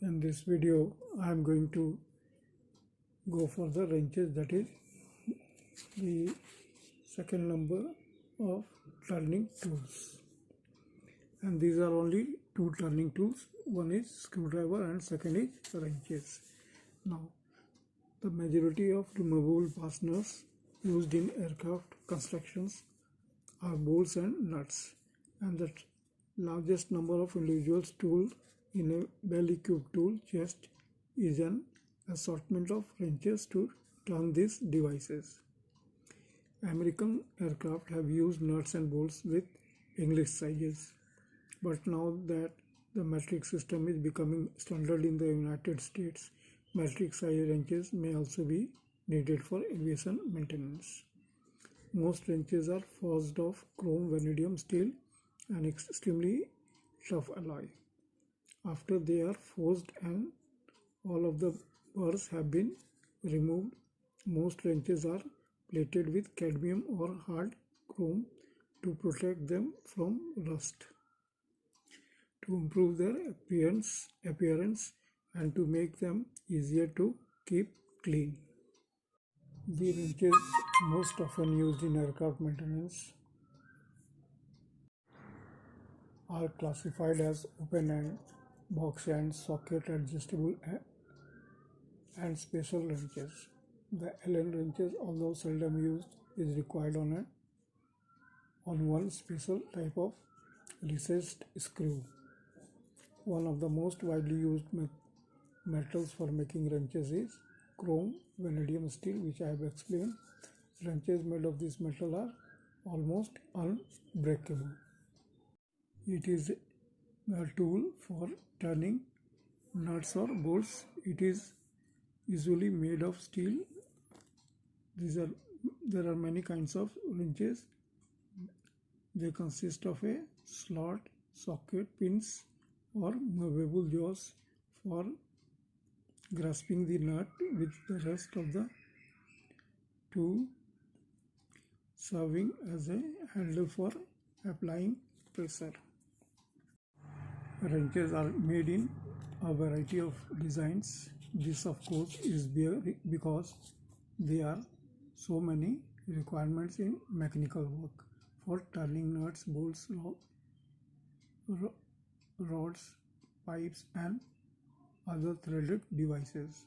In this video I am going to go for the wrenches, that is the second number of turning tools, and these are only two turning tools. One is screwdriver and second is wrenches. Now the majority of removable fasteners used in aircraft constructions are bolts and nuts, and the largest number of individual tools in a well-equipped tool chest is an assortment of wrenches to turn these devices. American aircraft have used nuts and bolts with English sizes, but now that the metric system is becoming standard in the United States, metric size wrenches may also be needed for aviation maintenance. Most wrenches are forged of chrome vanadium steel, an extremely tough alloy. After they are forged and all of the burrs have been removed, most wrenches are plated with cadmium or hard chrome to protect them from rust. To improve their appearance and to make them easier to keep clean. The wrenches most often used in aircraft maintenance are classified as open end, box end, socket adjustable and special wrenches. The Allen wrenches, although seldom used, is required on one special type of recessed screw. One of the most widely used metals for making wrenches is chrome vanadium steel, which I have explained. Wrenches made of this metal are almost unbreakable. It is a tool for turning nuts or bolts. It is usually made of steel. There are many kinds of wrenches. They consist of a slot, socket, pins, or movable jaws for grasping the nut, with the rest of the tool serving as a handle for applying pressure. Wrenches are made in a variety of designs. This, of course, is because there are so many requirements in mechanical work for turning nuts, bolts, rods, pipes, and other threaded devices.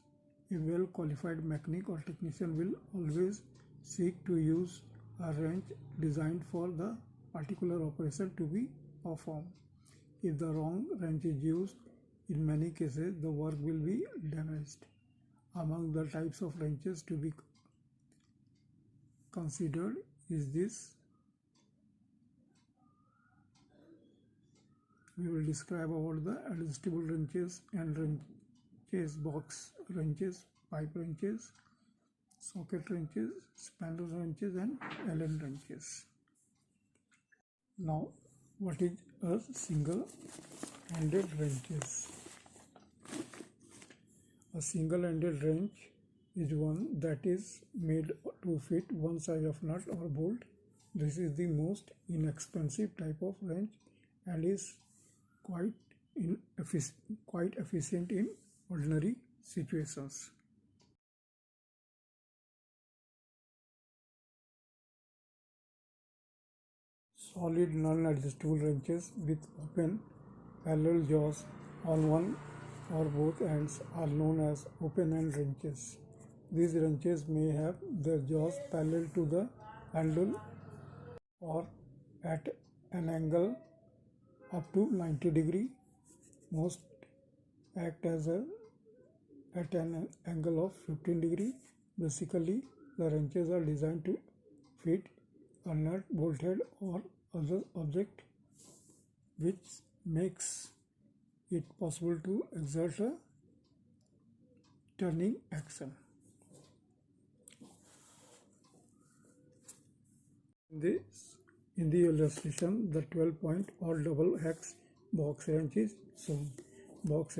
A well-qualified mechanic or technician will always seek to use a wrench designed for the particular operation to be performed. If the wrong wrench is used, in many cases the work will be damaged. Among the types of wrenches to be considered is this. We will describe about the adjustable wrenches and wrenches, box wrenches, pipe wrenches, socket wrenches, spindle wrenches, and Allen wrenches. Now, what is a single-ended wrenches? A single-ended wrench is one that is made to fit one size of nut or bolt. This is the most inexpensive type of wrench and is quite efficient in ordinary situations. Solid non-adjustable wrenches with open parallel jaws on one or both ends are known as open-end wrenches. These wrenches may have their jaws parallel to the handle or at an angle up to 90 degrees. Most act at an angle of 15 degrees. Basically, the wrenches are designed to fit a nut, bolt head, or other object, which makes it possible to exert a turning action. In the illustration, the 12-point or double hex box wrench is shown. Box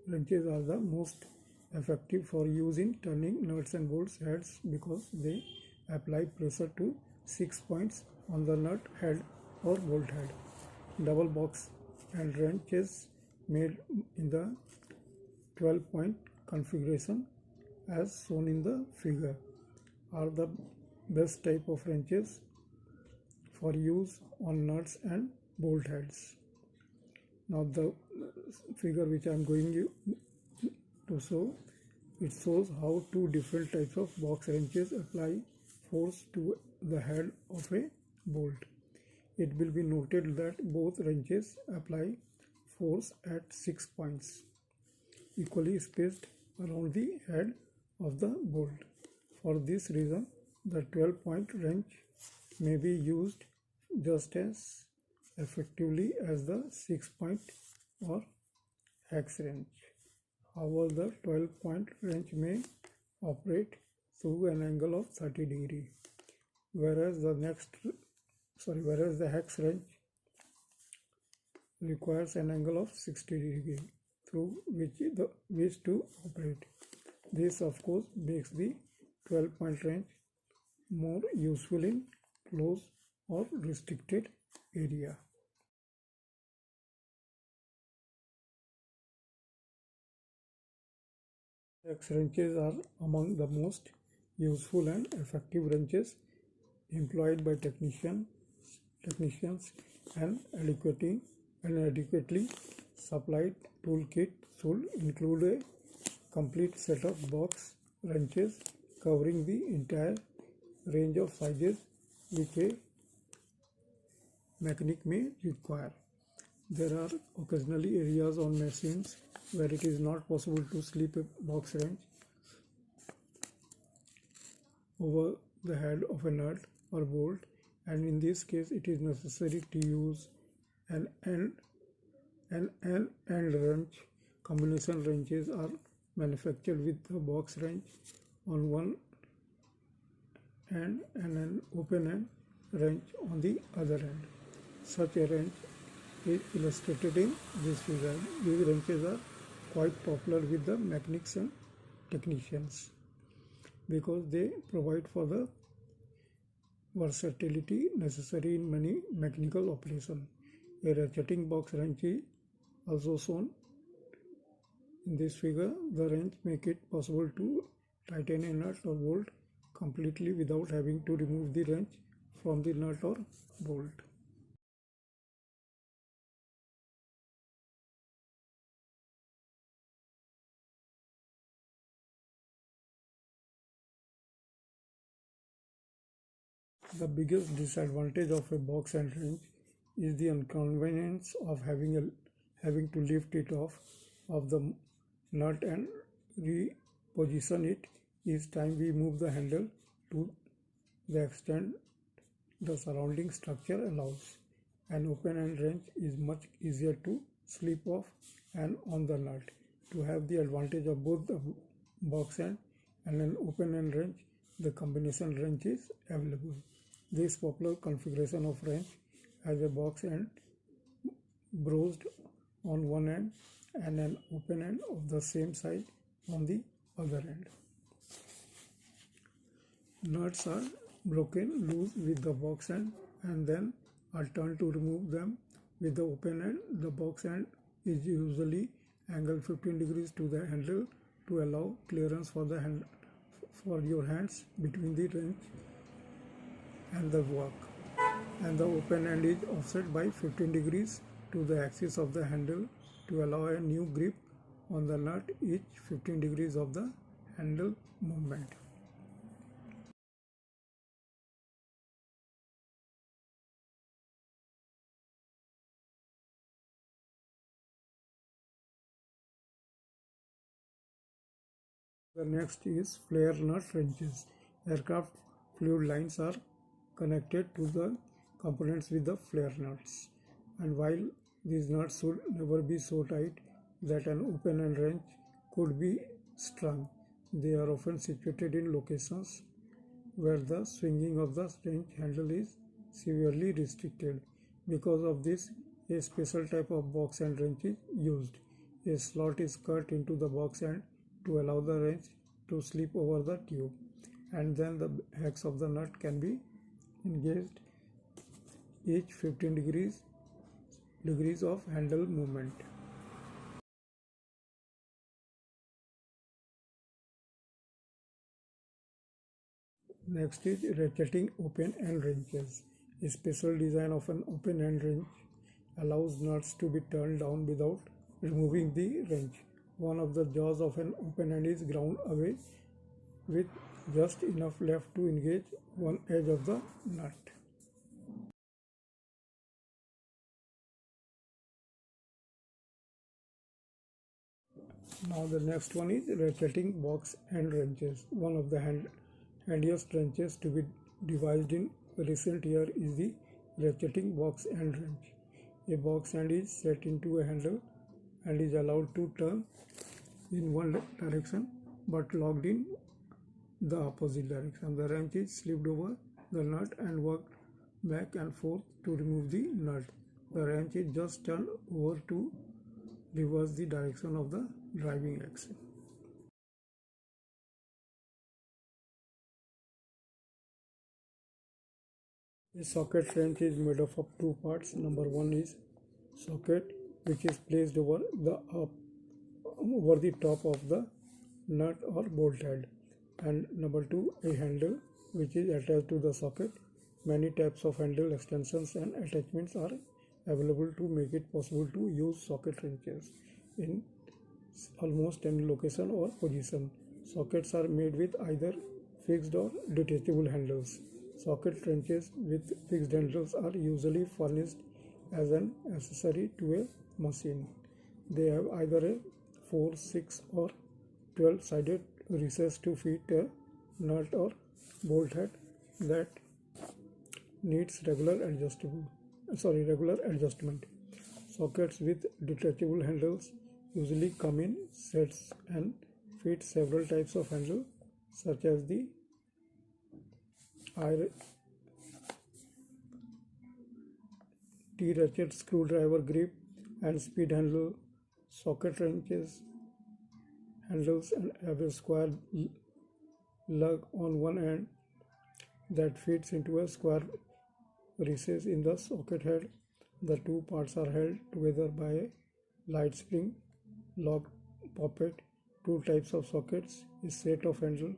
wrenches are the most effective for use in turning nuts and bolts heads because they apply pressure to 6 points on the nut head or bolt head. Double box and wrenches made in the 12-point configuration as shown in the figure are the best type of wrenches for use on nuts and bolt heads. Now the figure which I am going to show, it shows how two different types of box wrenches apply force to the head of a bolt. It will be noted that both wrenches apply force at 6 points, equally spaced around the head of the bolt. For this reason, the 12-point wrench may be used just as effectively as the 6-point or hex wrench. However, the 12-point wrench may operate through an angle of 30 degrees, whereas the hex wrench requires an angle of 60 degrees through which to operate. This of course makes the 12-point wrench more useful in closed or restricted area. Hex wrenches are among the most useful and effective wrenches employed by technicians and adequately supplied toolkit should include a complete set of box wrenches covering the entire range of sizes which a mechanic may require. There are occasionally areas on machines where it is not possible to slip a box wrench over the head of a nut or bolt, and in this case it is necessary to use an end wrench. Combination wrenches are manufactured with the box wrench on one end and an open end wrench on the other end. Such a wrench is illustrated in this figure. These wrenches are quite popular with the mechanics and technicians because they provide for the versatility necessary in many mechanical operations. A ratcheting box wrench is also shown in this figure. The wrench makes it possible to tighten a nut or bolt completely without having to remove the wrench from the nut or bolt. The biggest disadvantage of a box and wrench is the inconvenience of having to lift it off of the nut and reposition it each time we move the handle to the extent the surrounding structure allows. An open end wrench is much easier to slip off and on the nut. To have the advantage of both the box end and an open end wrench, the combination wrench is available. This popular configuration of wrench has a box end braced on one end and an open end of the same size on the other end. Nuts are broken loose with the box end and then are turned to remove them with the open end. The box end is usually angled 15 degrees to the handle to allow clearance for your hands between the wrench and the work, and the open end is offset by 15 degrees to the axis of the handle to allow a new grip on the nut each 15 degrees of the handle movement. The next is flare nut wrenches. Aircraft fluid lines are connected to the components with the flare nuts, and while these nuts should never be so tight that an open end wrench could be strung, they are often situated in locations where the swinging of the wrench handle is severely restricted. Because of this, a special type of box end wrench is used. A slot is cut into the box end to allow the wrench to slip over the tube, and then the hex of the nut can be engaged each 15 degrees of handle movement. Next is ratcheting open end wrenches. A special design of an open end wrench allows nuts to be turned down without removing the wrench. One of the jaws of an open end is ground away with just enough left to engage one edge of the nut. Now the next one is ratcheting box end wrenches. One of the handiest wrenches to be devised in recent year is the ratcheting box end wrench. A box end is set into a handle and is allowed to turn in one direction but locked in the opposite direction. The wrench is slipped over the nut and worked back and forth to remove the nut. The wrench is just turned over to reverse the direction of the driving axle. A socket wrench is made up of two parts. Number one is socket, which is placed over the top of the nut or bolt head, and number two, a handle, which is attached to the socket. Many types of handle extensions and attachments are available to make it possible to use socket wrenches in almost any location or position. Sockets are made with either fixed or detachable handles. Socket wrenches with fixed handles are usually furnished as an accessory to a machine. They have either a 4, 6 or 12-sided recess to fit a nut or bolt head that needs regular adjustment. Sockets with detachable handles usually come in sets and fit several types of handle, such as the T-ratchet screwdriver grip and speed handle. Socket wrenches handles and have a square lug on one end that fits into a square recess in the socket head. The two parts are held together by a light spring lock poppet. Two types of sockets, a set of handles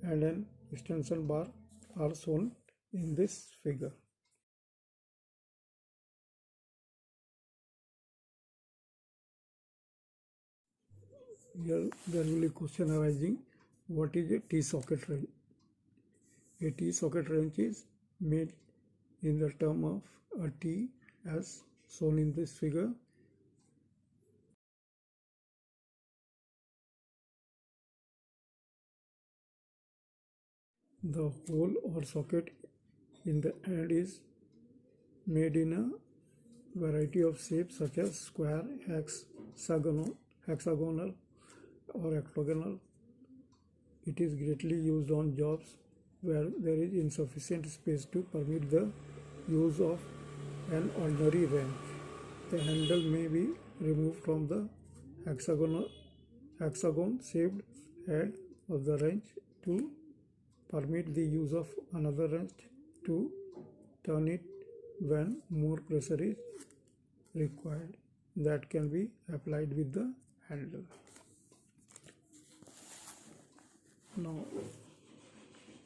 and an extension bar are shown in this figure. Here there will be a question arising, what is a T-socket wrench? A T-socket wrench is made in the term of a T as shown in this figure. The hole or socket in the end is made in a variety of shapes such as square, hexagonal or octagonal. It is greatly used on jobs where there is insufficient space to permit the use of an ordinary wrench. The handle may be removed from the hexagon-shaped head of the wrench to permit the use of another wrench to turn it when more pressure is required. That can be applied with the handle. Now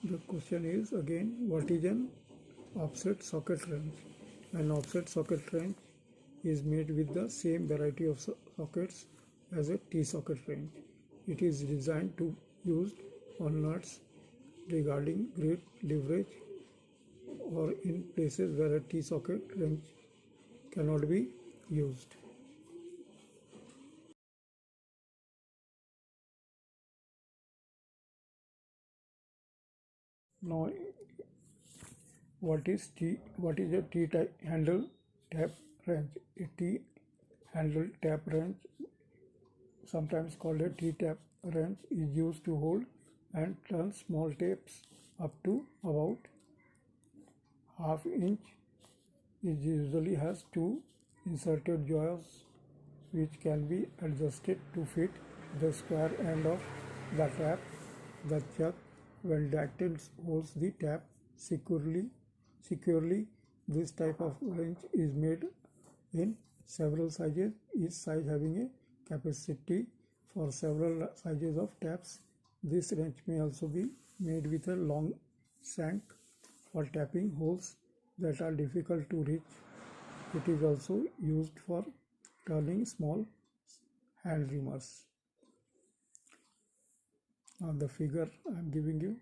the question is again, what is an offset socket wrench? An offset socket wrench is made with the same variety of sockets as a T-socket wrench. It is designed to be used on nuts regarding great leverage or in places where a T-socket wrench cannot be used. Now, what is a T-type handle tap wrench? A T-handle tap wrench, sometimes called a T-tap wrench, is used to hold and turn small taps up to about ½ inch. It usually has two inserted jaws which can be adjusted to fit the square end of the tap. The chuck, when tightened, holds the tap securely. This type of wrench is made in several sizes, each size having a capacity for several sizes of taps. This wrench may also be made with a long shank for tapping holes that are difficult to reach. It is also used for turning small hand reamers. On the figure I am giving you,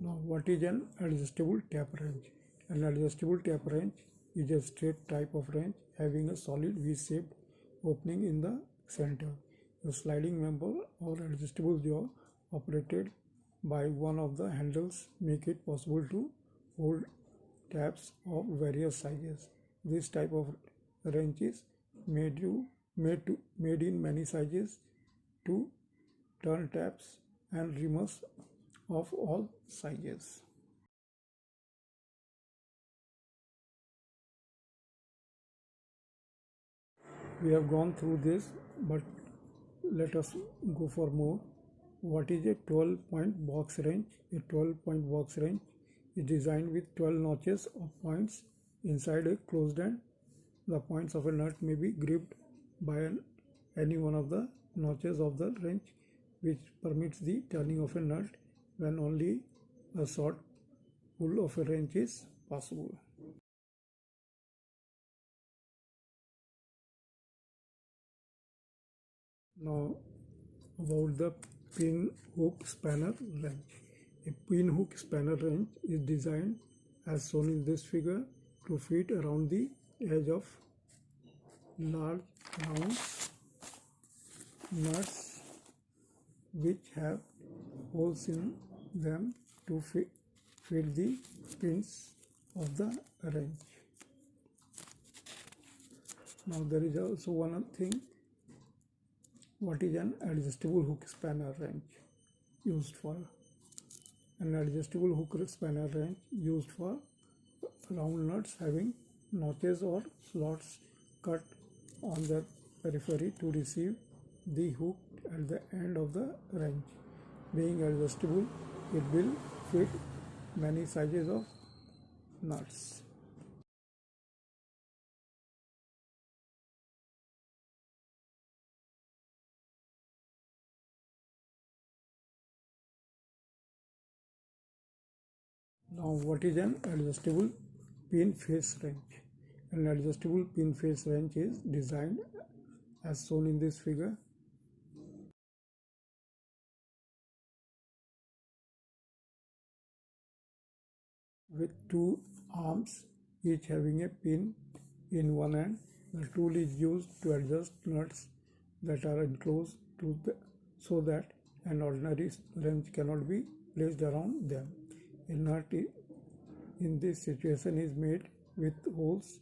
now what is an adjustable tap wrench? An adjustable tap wrench is a straight type of wrench having a solid V-shaped opening in the center. A sliding member or adjustable jaw operated by one of the handles make it possible to hold taps of various sizes. This type of wrench is made in many sizes to turn taps and reamers of all sizes. We have gone through this, but let us go for more. What is a 12-point box wrench? A 12-point box wrench is designed with 12 notches of points inside a closed end. The points of a nut may be gripped by any one of the notches of the wrench, which permits the turning of a nut when only a short pull of a wrench is possible. Now about the pin hook spanner wrench. A pin hook spanner wrench is designed as shown in this figure to fit around the edge of large round nuts which have holes in them to fit the pins of the wrench. Now there is also one thing. What is an adjustable hook spanner wrench used for? An adjustable hook spanner wrench used for round nuts having notches or slots cut on their periphery to receive the hook at the end of the wrench. Being adjustable, it will fit many sizes of nuts. Now what is an adjustable pin face wrench? An adjustable pin face wrench is designed as shown in this figure with two arms each having a pin in one end. The tool is used to adjust nuts that are enclosed so that an ordinary wrench cannot be placed around them. A nut in this situation is made with holes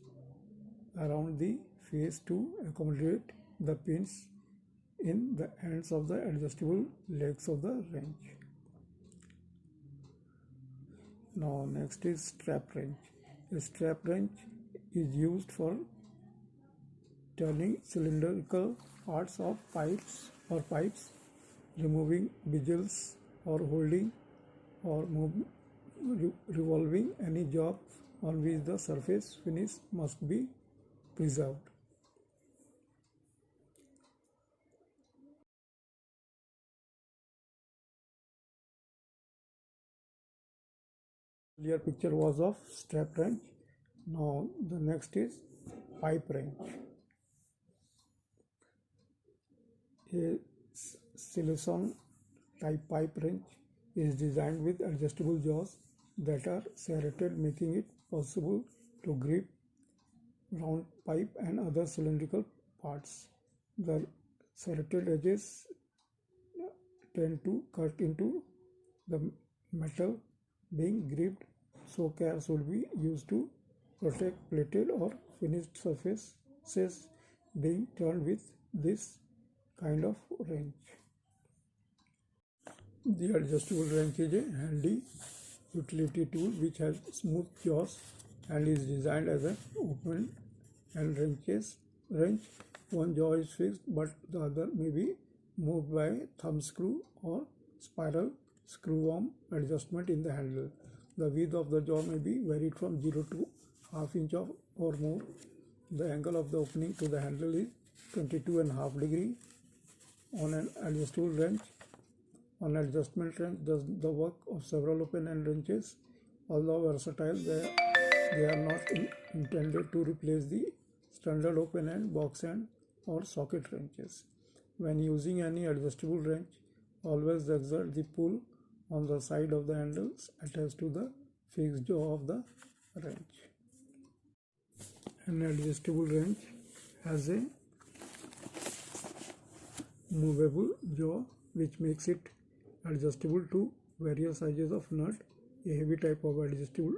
around the face to accommodate the pins in the ends of the adjustable legs of the wrench. Now next is strap wrench. A strap wrench is used for turning cylindrical parts of pipes, removing bezel or holding or revolving any job on which the surface finish must be preserved. Earlier picture was of strap wrench. Now the next is pipe wrench. A silicone type pipe wrench is designed with adjustable jaws that are serrated, making it possible to grip round pipe and other cylindrical parts. The serrated edges tend to cut into the metal being gripped, so care should be used to protect plated or finished surfaces being turned with this kind of wrench. The adjustable wrench is a handy utility tool which has smooth jaws and is designed as an open and wrench. One jaw is fixed but the other may be moved by thumb screw or spiral screw arm adjustment in the handle. The width of the jaw may be varied from 0 to half inch or more. The angle of the opening to the handle is 22.5 degree. On an adjustable wrench, an adjustment wrench does the work of several open-end wrenches. Although versatile, they are not intended to replace the standard open-end, box-end, or socket wrenches. When using any adjustable wrench, always exert the pull on the side of the handles attached to the fixed jaw of the wrench. An adjustable wrench has a movable jaw which makes it adjustable to various sizes of nut. A heavy type of adjustable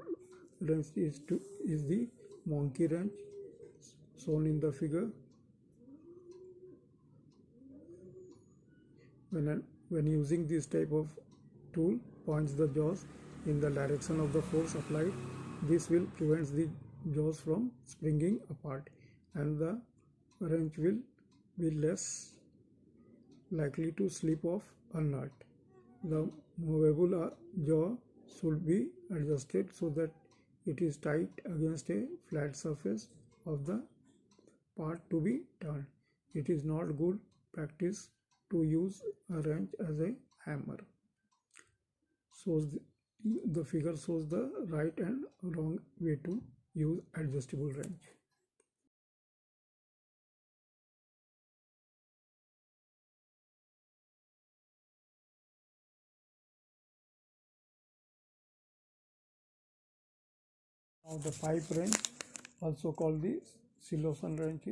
wrench is the monkey wrench shown in the figure. When using this type of tool, points the jaws in the direction of the force applied. This will prevent the jaws from springing apart, and the wrench will be less likely to slip off a nut. The movable jaw should be adjusted so that it is tight against a flat surface of the part to be turned. It is not good practice to use a wrench as a hammer. So the figure shows the right and wrong way to use adjustable wrench. Now the pipe wrench, also called the Siloson wrench,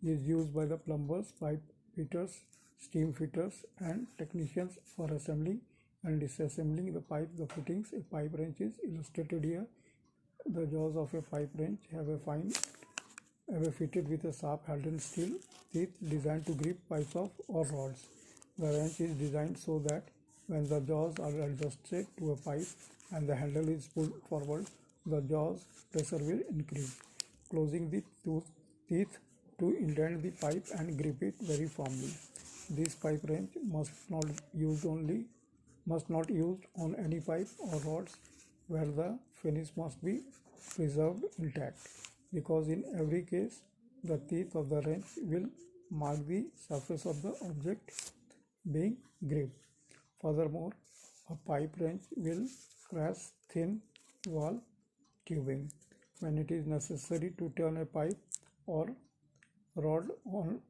is used by the plumbers, pipe fitters, steam fitters, and technicians for assembling and disassembling the pipe. The fittings. A pipe wrench is illustrated here. The jaws of a pipe wrench have fitted with a sharp hardened steel teeth designed to grip pipes or rods. The wrench is designed so that when the jaws are adjusted to a pipe and the handle is pulled forward, the jaws pressure will increase, closing the teeth to indent the pipe and grip it very firmly. This pipe wrench must not used on any pipe or rods where the finish must be preserved intact, because in every case the teeth of the wrench will mark the surface of the object being gripped. Furthermore, a pipe wrench will crash thin wall tubing. When it is necessary to turn a pipe or rod on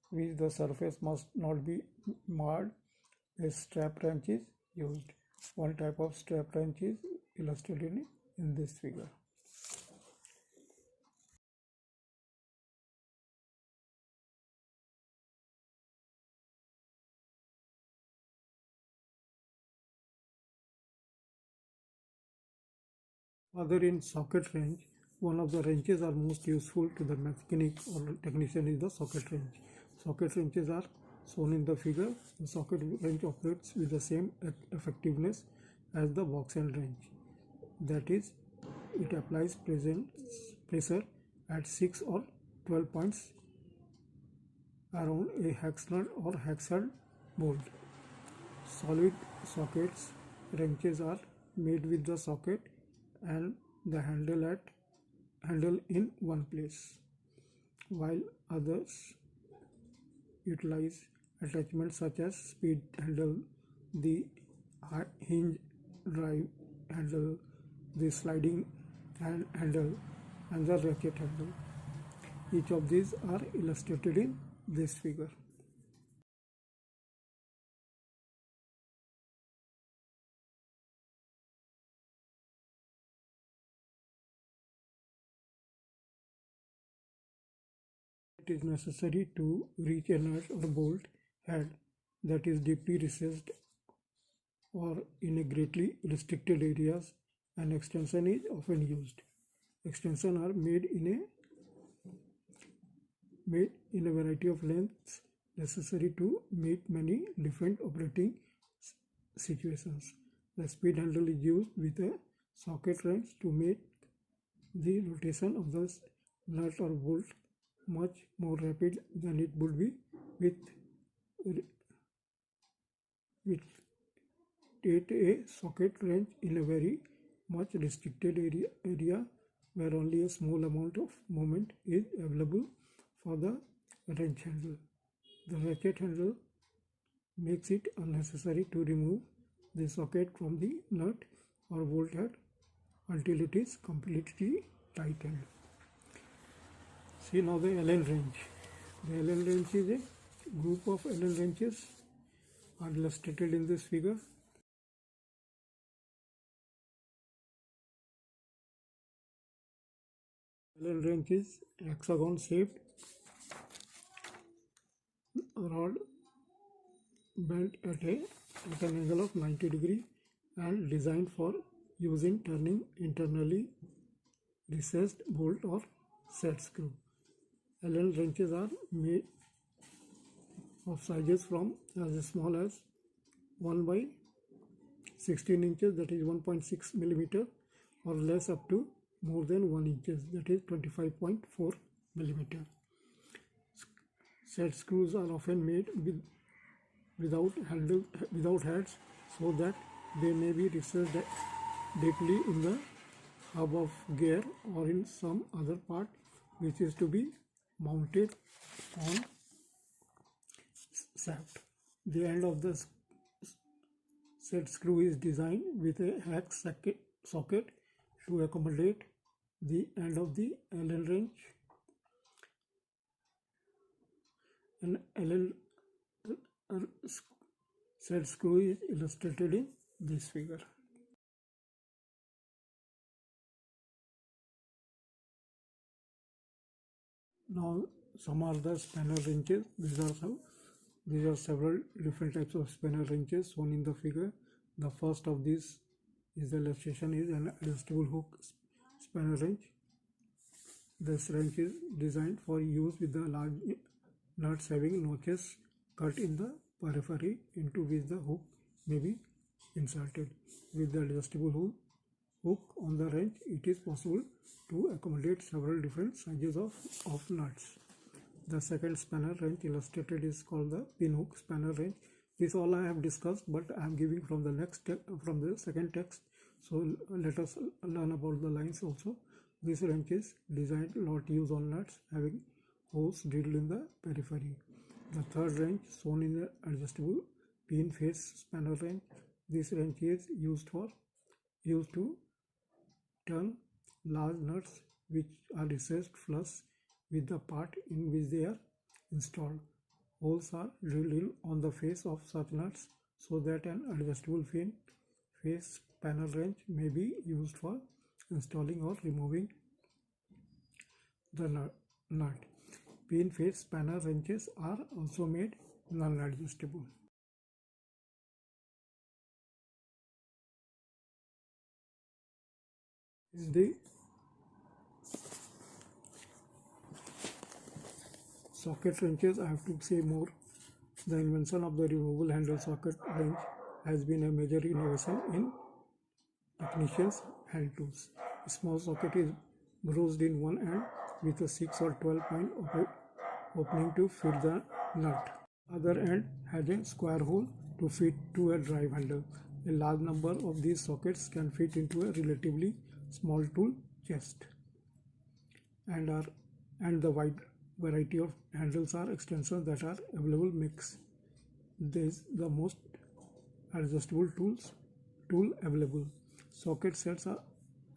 which the surface must not be marred, a strap wrench is used. One type of strap wrench is illustrated in this figure. Further, in socket wrench, one of the wrenches are most useful to the mechanic or technician is the socket wrench. Socket wrenches are shown in the figure. The socket wrench operates with the same effectiveness as the box end wrench. That is, it applies pressure at 6 or 12 points around a hex nut or hex head bolt. Solid sockets wrenches are made with the socket and the handle in one place, while others utilize attachments such as speed handle, the hinge drive handle, the sliding handle, and the ratchet handle. Each of these are illustrated in this figure. It is necessary to reach a nut or bolt head that is deeply recessed or in a greatly restricted areas. An extension is often used. Extensions are made in a variety of lengths necessary to meet many different operating situations. The speed handle is used with a socket wrench to make the rotation of the nut or bolt much more rapid than it would be with facilitate a socket range in a very much restricted area where only a small amount of moment is available for the wrench handle. The ratchet handle makes it unnecessary to remove the socket from the nut or bolt head until it is completely tightened. See now the Allen wrench. The Allen wrench is a group of Allen wrenches are illustrated in this figure. Allen wrench is hexagon shaped rod bent at an angle of 90 degree and designed for use in turning internally recessed bolt or set screw. Allen wrenches are made of sizes from as small as 1 by 16 inches, that is 1.6 millimeter, or less up to more than 1 inches, that is 25.4 millimeter. Set screws are often made without heads, so that they may be recessed deeply in the hub of gear or in some other part which is to be mounted on shaft. The end of the set screw is designed with a hex socket to accommodate the end of the Allen wrench. An Allen set screw is illustrated in this figure. Now some are the spanner wrenches. These are several different types of spanner wrenches shown in the figure. The first of these is the illustration is an adjustable hook spanner wrench. This wrench is designed for use with the large nuts having notches cut in the periphery into which the hook may be inserted. With the adjustable hook on the wrench, it is possible to accommodate several different sizes of nuts. The second spanner wrench illustrated is called the pin hook spanner wrench. This all I have discussed, but I am giving from the second text. So let us learn about the lines also. This wrench is designed not use on nuts having holes drilled in the periphery. The third wrench shown in the adjustable pin face spanner wrench. This wrench is used to turn large nuts which are recessed flush with the part in which they are installed. Holes are drilled in on the face of such nuts so that an adjustable face spanner wrench may be used for installing or removing the nut. Pin face spanner wrenches are also made non-adjustable. In the socket wrenches, I have to say more. The invention of the removable handle socket wrench has been a major innovation in technicians' hand tools. A small socket is broached in one end with a 6 or 12 point opening to fit the nut. Other end has a square hole to fit to a drive handle. A large number of these sockets can fit into a relatively small tool chest, and the wide variety of handles or extensions that are available makes this the most adjustable tool available. Socket sets are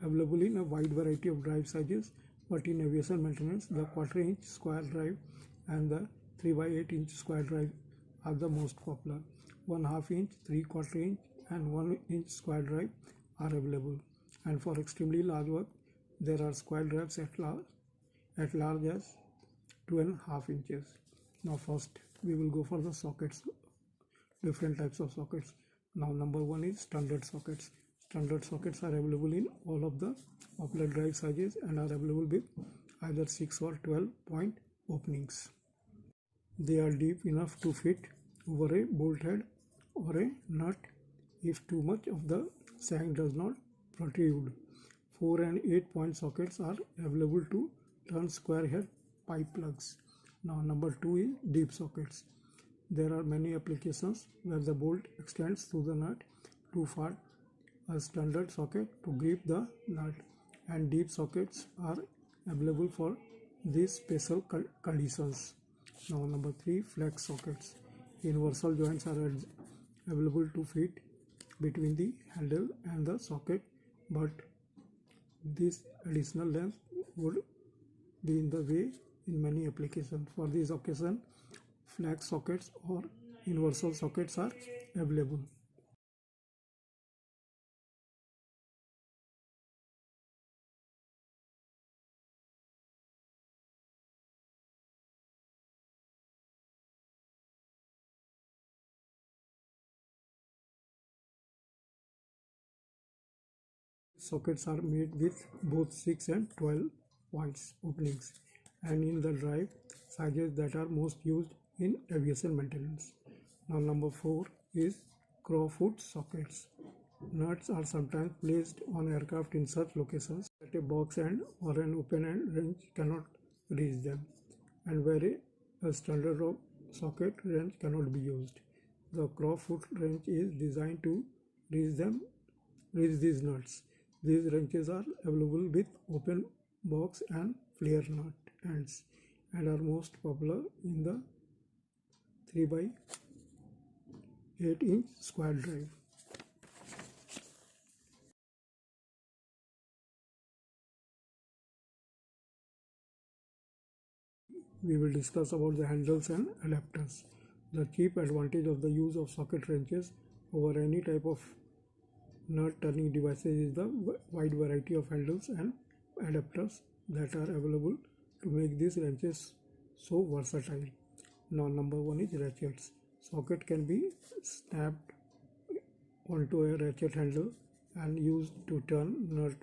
available in a wide variety of drive sizes, but in aviation maintenance, the 1/4 inch square drive and the 3 by 8 inch square drive are the most popular. 1/2 inch, 3/4 inch, and 1 inch square drive are available. And for extremely large work, there are square drives at large as 2.5 inches. Now first we will go for the sockets, different types of sockets. Now number one is standard sockets. Standard sockets are available in all of the popular drive sizes and are available with either 6 or 12 point openings. They are deep enough to fit over a bolt head or a nut if too much of the shank does not protrude. 4 and 8 point sockets are available to turn square head pipe plugs. Now number 2 is deep sockets. There are many applications where the bolt extends through the nut too far, a standard socket to grip the nut, and deep sockets are available for these special conditions. Now number 3, flex sockets. Universal joints are available to fit between the handle and the socket, but this additional length would be in the way in many applications. For this occasion, flex sockets or universal sockets are available. Sockets are made with both 6 and 12 points openings and in the drive sizes that are most used in aviation maintenance. Now number 4 is crowfoot sockets. Nuts are sometimes placed on aircraft in such locations that a box end or an open end wrench cannot reach them, and where a standard socket wrench cannot be used. The crowfoot wrench is designed to reach these nuts. These wrenches are available with open box and flare nut ends and are most popular in the 3x8-inch square drive. We will discuss about the handles and adapters. The chief advantage of the use of socket wrenches over any type of nut turning devices is the wide variety of handles and adapters that are available to make these wrenches so versatile. Now number 1 is ratchets. Socket can be snapped onto a ratchet handle and used to turn nut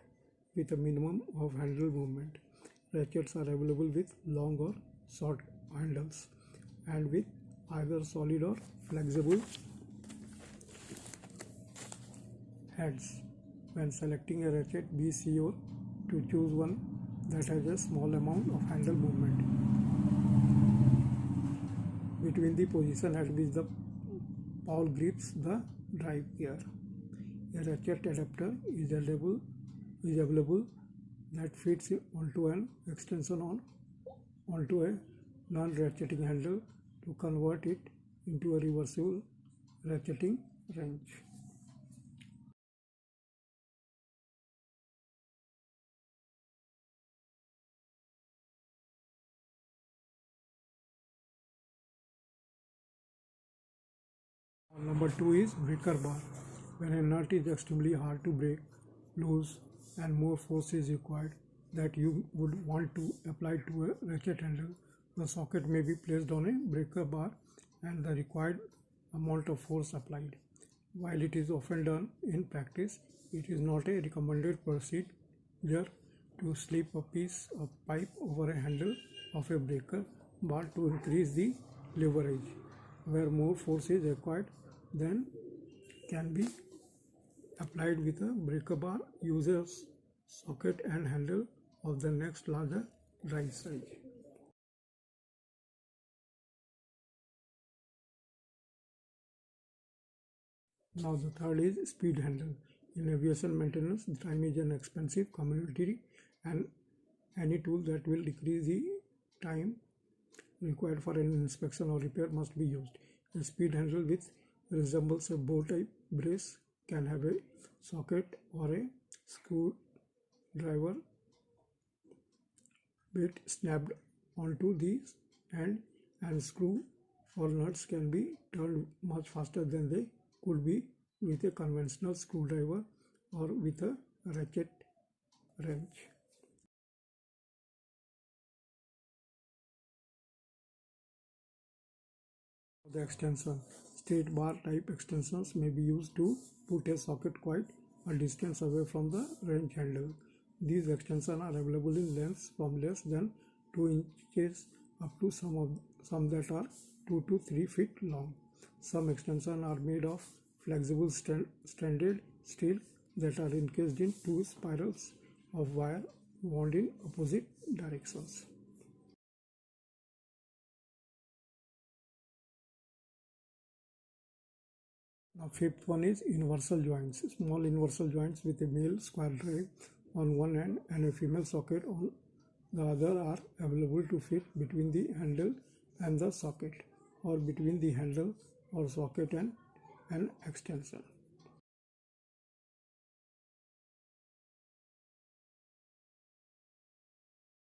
with a minimum of handle movement. Ratchets are available with long or short handles and with either solid or flexible heads. When selecting a ratchet, be sure to choose one that has a small amount of handle movement between the position at which the pawl grips the drive gear. A ratchet adapter is available that fits onto an extension onto a non-ratcheting handle to convert it into a reversible ratcheting wrench. Number 2 is breaker bar. When a nut is extremely hard to break loose and more force is required that you would want to apply to a ratchet handle, the socket may be placed on a breaker bar and the required amount of force applied. While it is often done in practice, it is not a recommended procedure to slip a piece of pipe over a handle of a breaker bar to increase the leverage. Where more force is required than can be applied with a breaker bar, use a socket and handle of the next larger drive size. Now the third is speed handle. In aviation maintenance, time is an expensive commodity and any tool that will decrease the time required for an inspection or repair must be used. A speed handle which resembles a bow type brace can have a socket or a screwdriver bit snapped onto the end, and screw or nuts can be turned much faster than they could be with a conventional screwdriver or with a ratchet wrench. The extension. Straight bar type extensions may be used to put a socket quite a distance away from the wrench handle. These extensions are available in lengths from less than 2 inches up to some that are 2 to 3 feet long. Some extensions are made of flexible stranded steel that are encased in 2 spirals of wire wound in opposite directions. Fifth one is universal joints. Small universal joints with a male square drive on one end and a female socket on the other are available to fit between the handle and the socket, or between the handle or socket and an extension.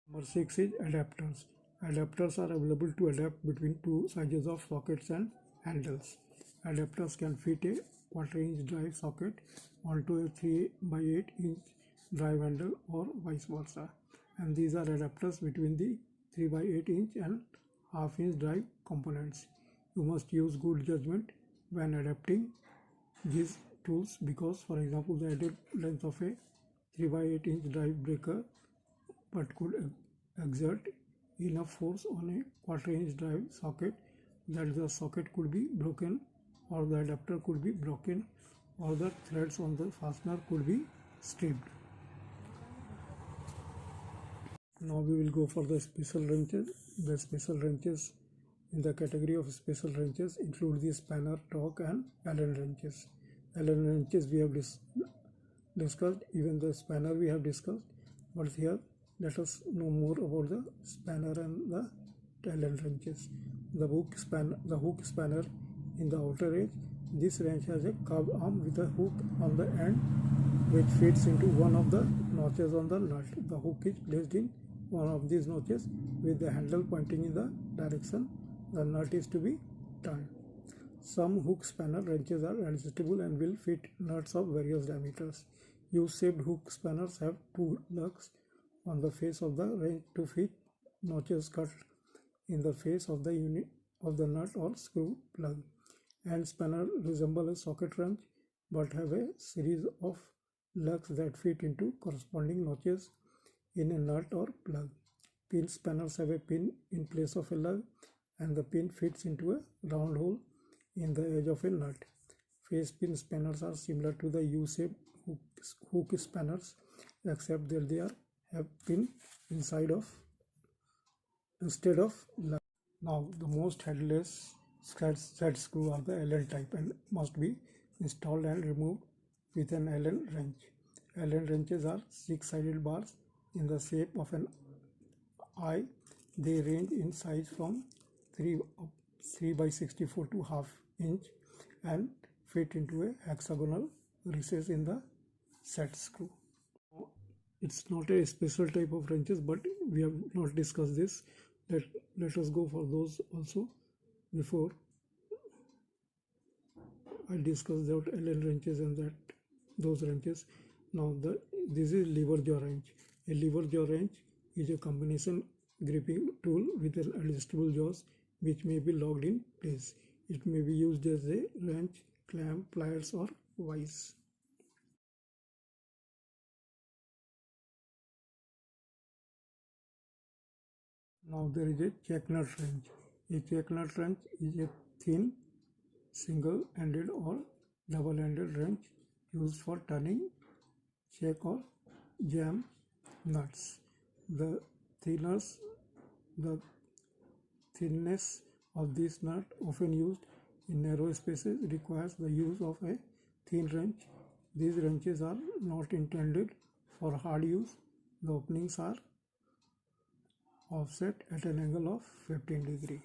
Number 6 is adapters. Adapters are available to adapt between two sizes of sockets and handles. Adapters can fit a quarter-inch drive socket onto a 3 by 8 inch drive handle or vice versa. And these are adapters between the 3 by 8 inch and half-inch drive components. You must use good judgment when adapting these tools because, for example, the added length of a 3 by 8 inch drive breaker but could exert enough force on a quarter-inch drive socket that the socket could be broken, or the adapter could be broken, or the threads on the fastener could be stripped. Now we will go for the special wrenches. The special wrenches in the category of special wrenches include the spanner, torque and Allen wrenches. Allen wrenches we have discussed, even the spanner we have discussed, but here let us know more about the spanner and the Allen wrenches. The hook spanner in the outer edge. This wrench has a curved arm with a hook on the end which fits into one of the notches on the nut. The hook is placed in one of these notches with the handle pointing in the direction the nut is to be turned. Some hook spanner wrenches are adjustable and will fit nuts of various diameters. U-shaped hook spanners have two lugs on the face of the wrench to fit notches cut in the face of the unit of the nut or screw plug. End spanner resemble a socket wrench but have a series of lugs that fit into corresponding notches in a nut or plug. Pin spanners have a pin in place of a lug and the pin fits into a round hole in the edge of a nut. Face pin spanners are similar to the U-shaped hook spanners except that they have pin instead of lug. Now the most headless set screw are the Allen type and must be installed and removed with an Allen wrench. Allen wrenches are 6-sided bars in the shape of an eye. They range in size from 3 by 64 to half inch and fit into a hexagonal recess in the set screw. It's not a special type of wrenches, but we have not discussed this. Let us go for those also before I discuss about Allen wrenches and those wrenches. Now this is lever jaw wrench. A lever jaw wrench is a combination gripping tool with an adjustable jaws which may be locked in place. It may be used as a wrench, clamp, pliers or vise. Now there is a check nut wrench. A check nut wrench is a thin, single-ended or double-ended wrench used for turning, check or jam nuts. The thinness of this nut, often used in narrow spaces, requires the use of a thin wrench. These wrenches are not intended for hard use. The openings are offset at an angle of 15 degrees.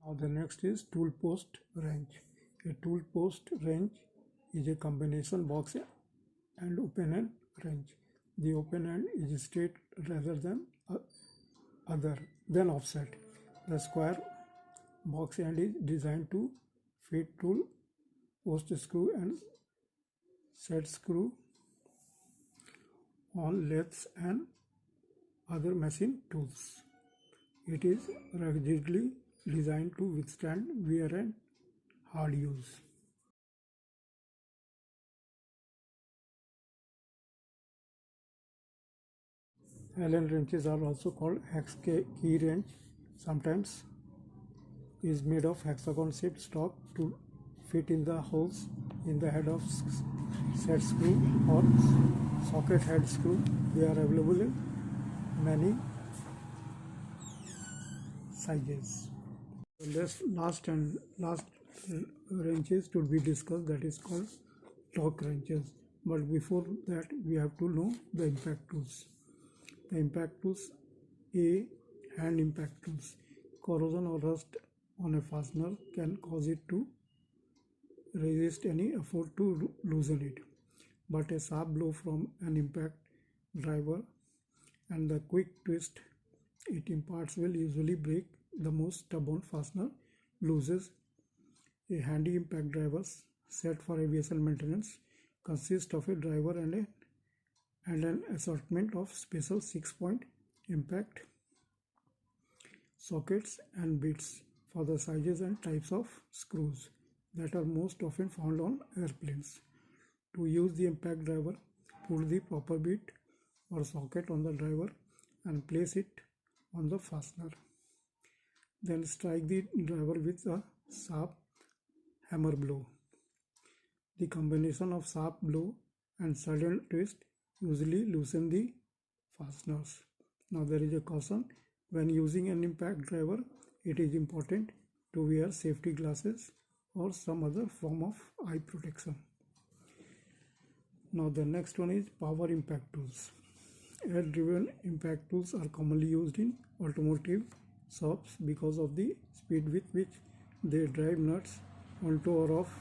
Now the next is tool post wrench. A tool post wrench is a combination box and open end wrench. The open end is straight rather than offset. The square box end is designed to fit tool post screw and set screw on lathes and other machine tools. It is rigidly designed to withstand wear and hard use. Allen wrenches are also called hex key wrench. Sometimes is made of hexagon shaped stock to fit in the holes in the head of set screw or socket head screw. They are available in many sizes. Last wrenches to be discussed, that is called torque wrenches. But before that, we have to know the impact tools. The impact tools: A. Hand impact tools. Corrosion or rust on a fastener can cause it to resist any effort to loosen it. But a sharp blow from an impact driver and the quick twist it imparts will usually break the most stubborn fastener looses. A handy impact driver set for aviation maintenance consists of a driver and an assortment of special 6-point impact sockets and bits for the sizes and types of screws that are most often found on airplanes. To use the impact driver, put the proper bit or socket on the driver and place it on the fastener. Then strike the driver with a sharp hammer blow. The combination of sharp blow and sudden twist usually loosen the fasteners. Now there is a caution: when using an impact driver, it is important to wear safety glasses or some other form of eye protection. Now the next one is power impact tools. Air-driven impact tools are commonly used in automotive shops because of the speed with which they drive nuts onto or off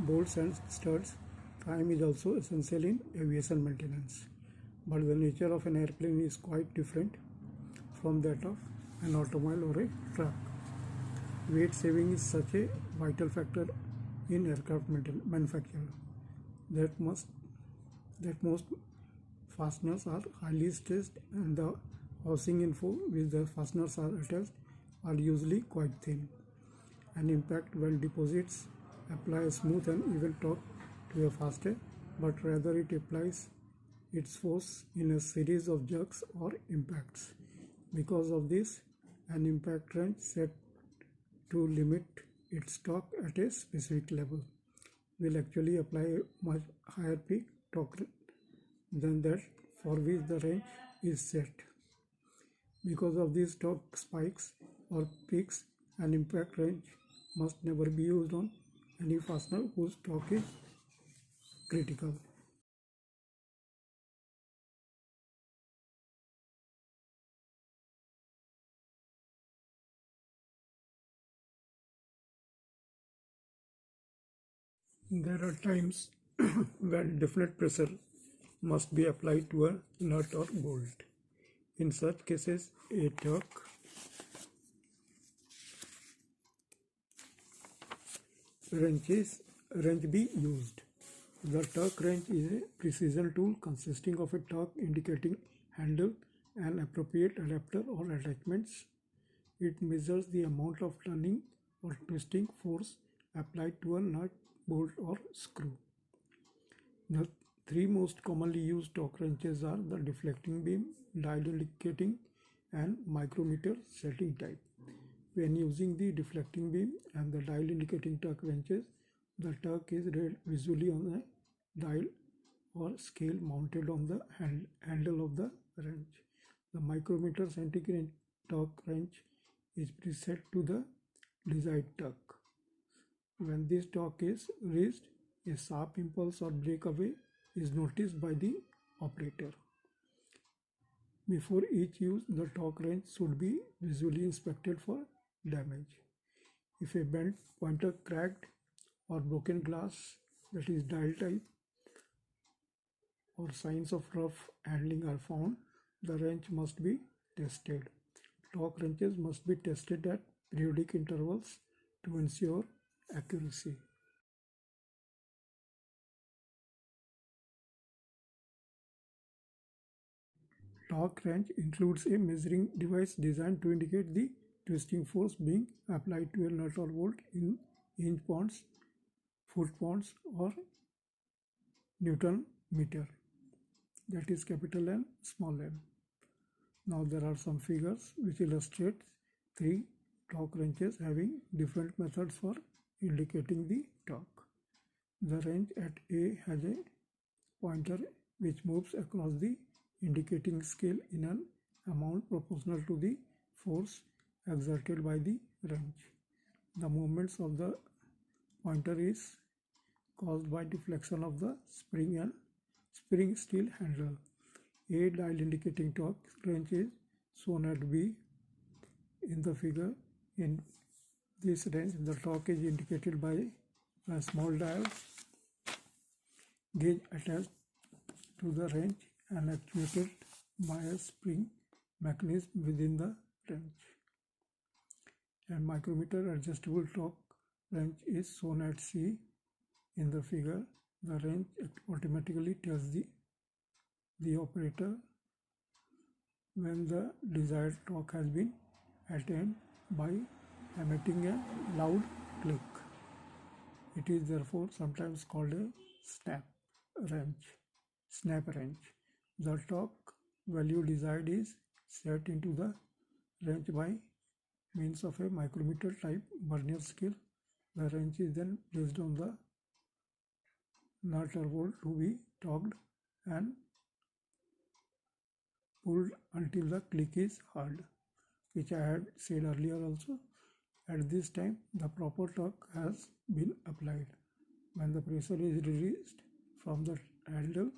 bolts and studs. Time is also essential in aviation maintenance, but the nature of an airplane is quite different from that of an automobile or a truck. Weight saving is such a vital factor in aircraft manufacture that most fasteners are highly stressed, and the housing info which the fasteners are attached are usually quite thin. An impact weld deposits apply a smooth and even torque to a fastener, but rather it applies its force in a series of jerks or impacts. Because of this, an impact wrench set to limit its torque at a specific level will actually apply a much higher peak torque than that for which the wrench is set. Because of these torque spikes or peaks, an impact wrench must never be used on any fastener whose torque is critical. There are times when definite pressure must be applied to a nut or bolt. In such cases, a torque wrench be used. The torque wrench is a precision tool consisting of a torque indicating handle and appropriate adapter or attachments. It measures the amount of turning or twisting force applied to a nut, bolt or screw. The three most commonly used torque wrenches are the deflecting beam, dial indicating and micrometer setting type. When using the deflecting beam and the dial indicating torque wrenches, the torque is read visually on a dial or scale mounted on the handle of the wrench. The micrometer setting torque wrench is preset to the desired torque. When this torque is reached, a sharp impulse or breakaway is noticed by the operator. Before each use, the torque wrench should be visually inspected for damage. If a bent pointer, cracked or broken glass, that is dial type, or signs of rough handling are found, the wrench must be tested. Torque wrenches must be tested at periodic intervals to ensure accuracy. Torque wrench includes a measuring device designed to indicate the twisting force being applied to a nut or bolt in inch pounds, foot pounds or Newton meter, that is capital N, small n. Now there are some figures which illustrate three torque wrenches having different methods for indicating the torque. The wrench at A has a pointer which moves across the indicating scale in an amount proportional to the force exerted by the wrench. The movements of the pointer is caused by deflection of the spring and spring steel handle. A dial indicating torque wrench is shown at B in the figure. In this wrench, the torque is indicated by a small dial gauge attached to the wrench and actuated by a spring mechanism within the wrench. And micrometer adjustable torque wrench is shown at C in the figure. The wrench automatically tells the operator when the desired torque has been attained by emitting a loud click. It is therefore sometimes called a snap wrench. The torque value desired is set into the wrench by means of a micrometer type vernier scale. The wrench is then placed on the nut or bolt to be torqued and pulled until the click is heard, which I had said earlier also. At this time, the proper torque has been applied. When the pressure is released from the handle,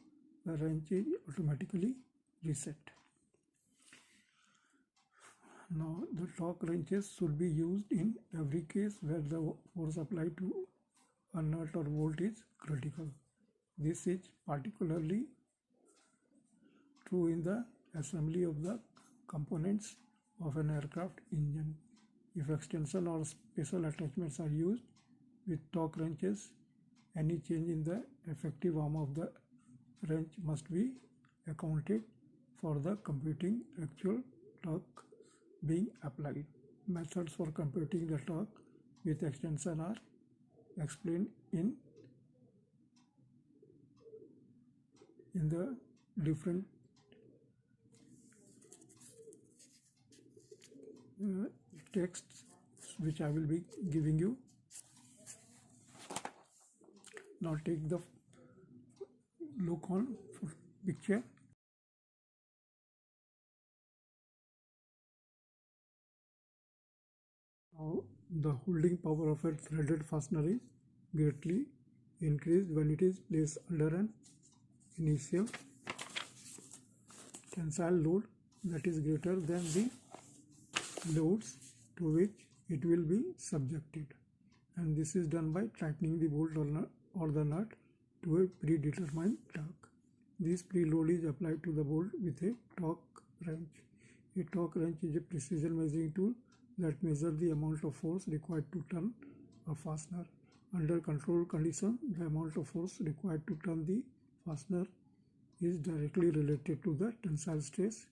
the wrench is automatically reset. Now, the torque wrenches should be used in every case where the force applied to a nut or bolt is critical. This is particularly true in the assembly of the components of an aircraft engine. If extension or special attachments are used with torque wrenches, any change in the effective arm of the wrench must be accounted for the computing actual torque being applied. Methods for computing the torque with extension are explained in the different texts which I will be giving you. Now take the look on picture. Now the holding power of a threaded fastener is greatly increased when it is placed under an initial tensile load that is greater than the loads to which it will be subjected, and this is done by tightening the bolt or the nut to a predetermined torque. This preload is applied to the bolt with a torque wrench. A torque wrench is a precision measuring tool that measures the amount of force required to turn a fastener. Under controlled condition, the amount of force required to turn the fastener is directly related to the tensile stress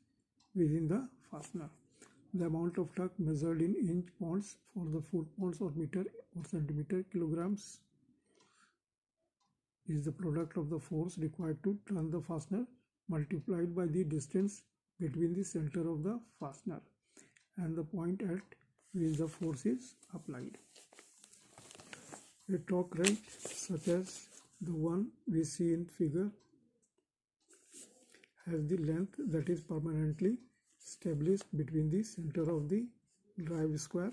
within the fastener. The amount of torque measured in inch pounds for the foot-pounds or meter or centimeter kilograms is the product of the force required to turn the fastener multiplied by the distance between the center of the fastener and the point at which the force is applied. A torque wrench such as the one we see in figure has the length that is permanently established between the center of the drive square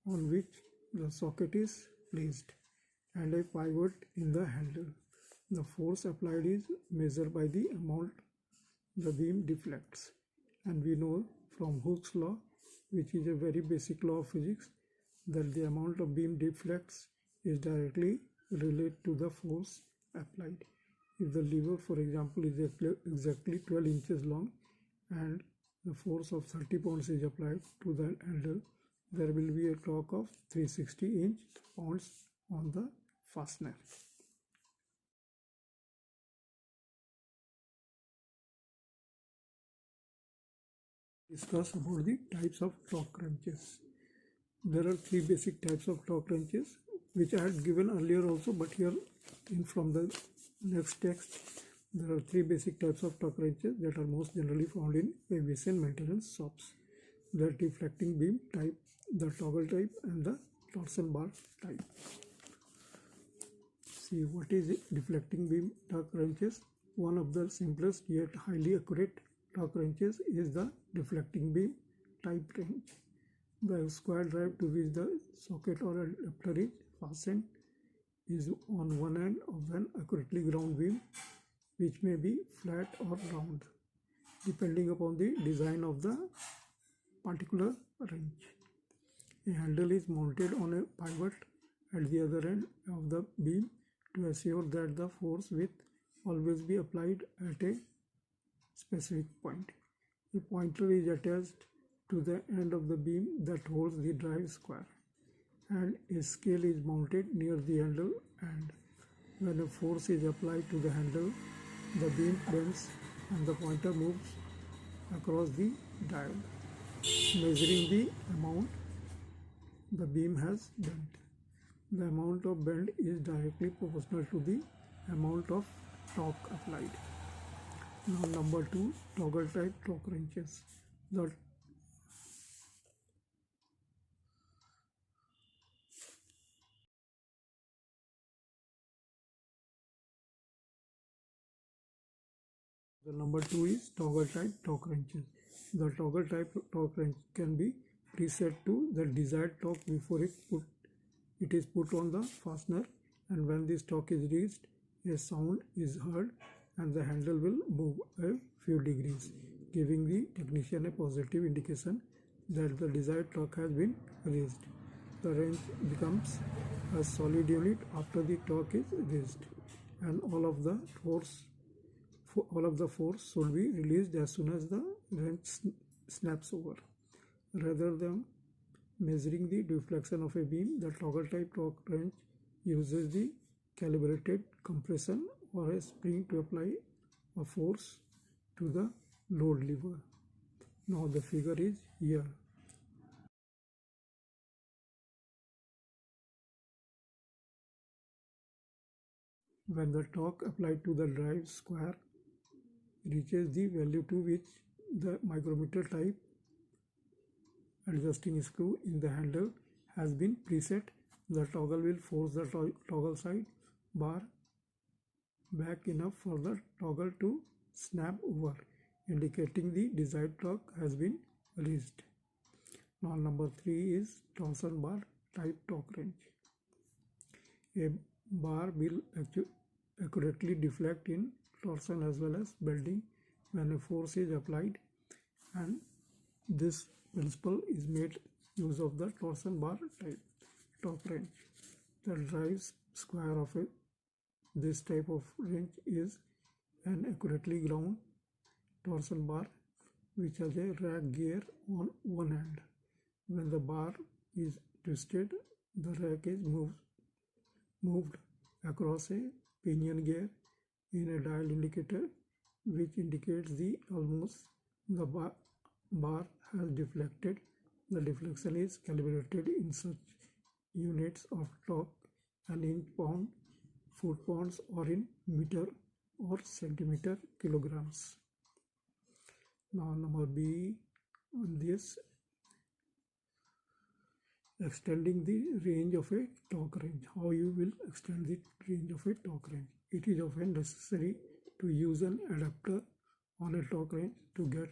on which the socket is placed and a pivot in the handle. The force applied is measured by the amount the beam deflects, and we know from Hooke's law, which is a very basic law of physics, that the amount of beam deflects is directly related to the force applied. If the lever, for example, is exactly 12 inches long and the force of 30 pounds is applied to the handle, there will be a torque of 360 pounds on the fastener. Discuss about the types of torque wrenches. There are three basic types of torque wrenches which I had given earlier also, but here from the next text there are three basic types of torque wrenches that are most generally found in aviation maintenance shops: the deflecting beam type, the toggle type, and the torsion bar type. See, what is it? Deflecting beam torque wrenches. One of the simplest yet highly accurate torque wrenches is the deflecting beam type wrench. The square drive to which the socket or adapter is fastened is on one end of an accurately ground beam, which may be flat or round, depending upon the design of the particular wrench. A handle is mounted on a pivot at the other end of the beam to assure that the force will always be applied at a specific point. A pointer is attached to the end of the beam that holds the drive square, and a scale is mounted near the handle end. When a force is applied to the handle, the beam bends and the pointer moves across the dial, measuring the amount the beam has bent. The amount of bend is directly proportional to the amount of torque applied. Now number 2, toggle type torque wrenches. The number 2 is toggle type torque wrenches. The toggle type torque wrench can be preset to the desired torque before it is put on the fastener, and when this torque is reached, a sound is heard and the handle will move a few degrees, giving the technician a positive indication that the desired torque has been reached. The wrench becomes a solid unit after the torque is reached, and all of the force should be released as soon as the wrench snaps over. Rather than measuring the deflection of a beam, the toggle type torque wrench uses the calibrated compression or a spring to apply a force to the load lever. Now the figure is here. When the torque applied to the drive square reaches the value to which the micrometer type adjusting screw in the handle has been preset, the toggle will force the toggle side bar back enough for the toggle to snap over, indicating the desired torque has been reached. Now number 3 is torsion bar type torque wrench. A bar will accurately deflect in torsion as well as bending when a force is applied, and this principle is made use of the torsion bar type torque wrench. The drive square of this type of wrench is an accurately ground torsion bar which has a rack gear on one end. When the bar is twisted, the rack is moved across a pinion gear in a dial indicator which indicates the bar has deflected. The deflection is calibrated in such units of torque, an inch, pound, foot pounds, or in meter or centimeter kilograms. Now number B on this, extending the range of a torque wrench. How you will extend the range of a torque wrench? It is often necessary to use an adapter on a torque wrench to get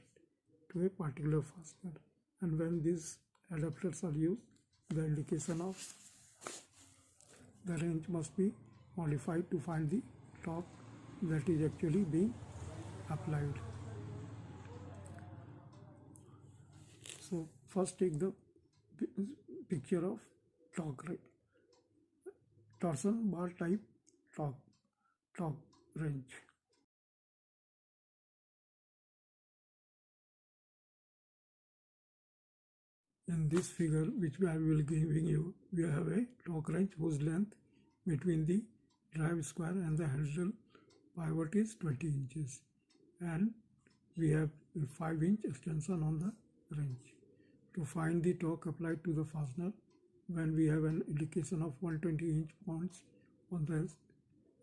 to a particular fastener, and when these adapters are used, the indication of the wrench must be modified to find the torque that is actually being applied. So first take the picture of torsion bar type torque wrench. In this figure which I will giving you, we have a torque wrench whose length between the drive square and the handle pivot is 20 inches, and we have a 5-inch extension on the wrench. To find the torque applied to the fastener, when we have an indication of 120 inch points on the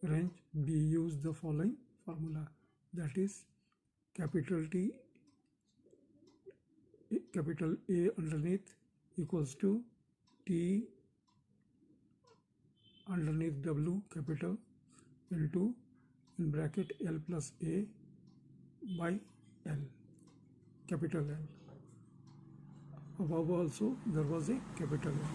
wrench, we use the following formula, that is capital T, capital A underneath equals to T underneath W capital into in bracket L plus A by L, capital L. above also there was a capital N.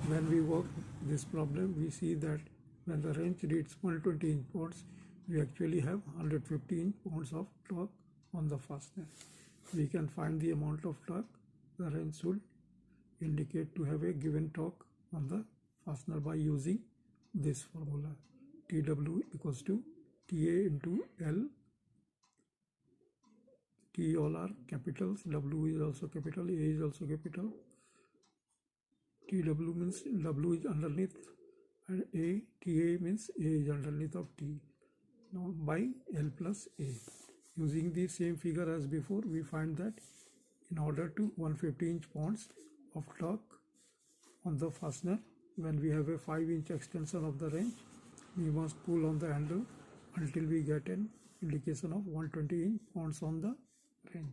When we work this problem, we see that when the wrench reads 120 inch-pounds, we actually have 150 inch-pounds of torque on the fastener. We can find the amount of torque the wrench should indicate to have a given torque on the fastener by using this formula. TW equals to TA into L. T all are capitals, W is also capital, A is also capital. TW means W is underneath and TA means A is underneath of T. Now by L plus A. Using the same figure as before, we find that in order to 150 inch-pounds of torque on the fastener, when we have a 5-inch extension of the wrench, we must pull on the handle until we get an indication of 120 inch-pounds on the wrench.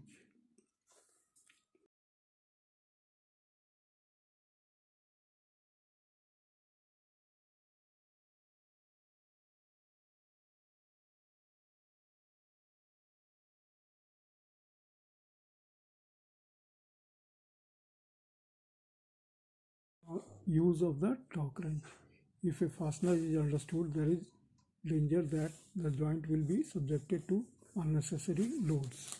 Use of the torque wrench. If a fastener is understood, there is danger that the joint will be subjected to unnecessary loads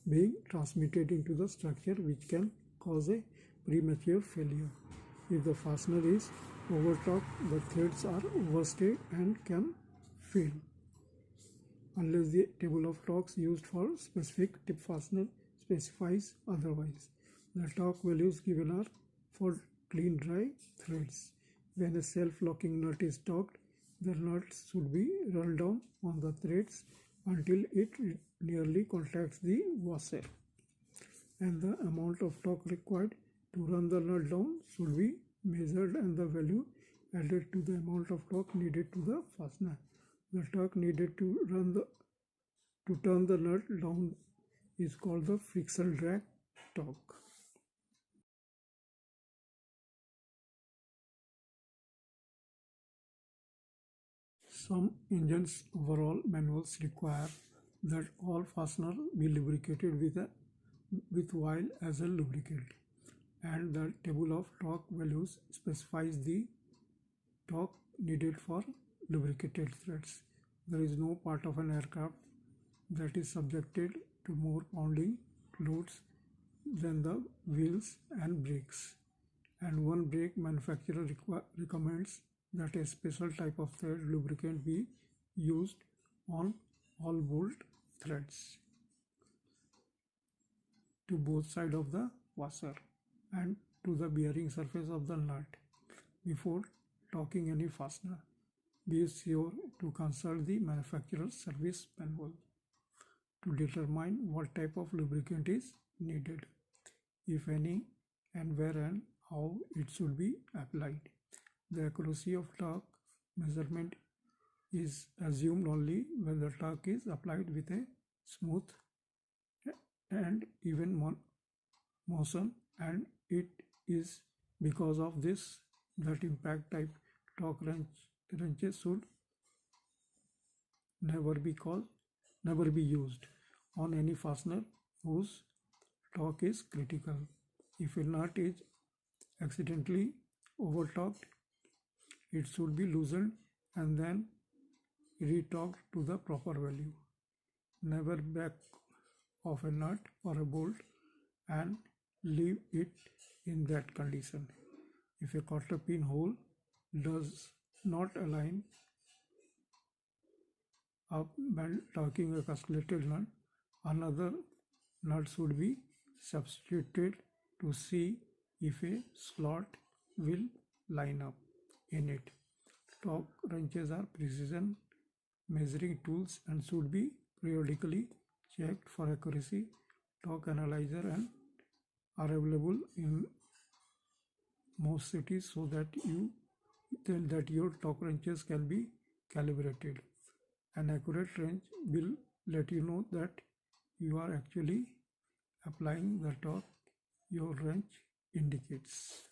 being transmitted into the structure, which can cause a premature failure. If the fastener is over-torqued, the threads are overstayed and can fail. Unless the table of torques used for specific tip fastener specifies otherwise. The torque values given are for clean dry threads. When a self-locking nut is torqued, the nut should be run down on the threads until it nearly contacts the washer, and the amount of torque required to run the nut down should be measured and the value added to the amount of torque needed to the fastener. The torque needed to turn the nut down is called the friction drag torque. Some engines' overall manuals require that all fasteners be lubricated with oil as a lubricant, and the table of torque values specifies the torque needed for lubricated threads. There is no part of an aircraft that is subjected to more pounding loads than the wheels and brakes, and one brake manufacturer recommends that a special type of thread lubricant be used on all bolt threads to both sides of the washer and to the bearing surface of the nut. Before torquing any fastener, be sure to consult the manufacturer's service manual to determine what type of lubricant is needed, if any, and where and how it should be applied. The accuracy of torque measurement is assumed only when the torque is applied with a smooth and even motion, and it is because of this that impact type torque wrenches should never be used on any fastener whose torque is critical. If a nut is accidentally over-torqued, it should be loosened and then re-torqued to the proper value. Never back off a nut or a bolt and leave it in that condition. If a cotter pin hole does not align up when torquing a castellated nut, another nut should be substituted to see if a slot will line up in it. Torque wrenches are precision measuring tools and should be periodically checked for accuracy. Torque analyzer and are available in most cities so that your torque wrenches can be calibrated. An accurate wrench will let you know that you are actually applying the torque your wrench indicates.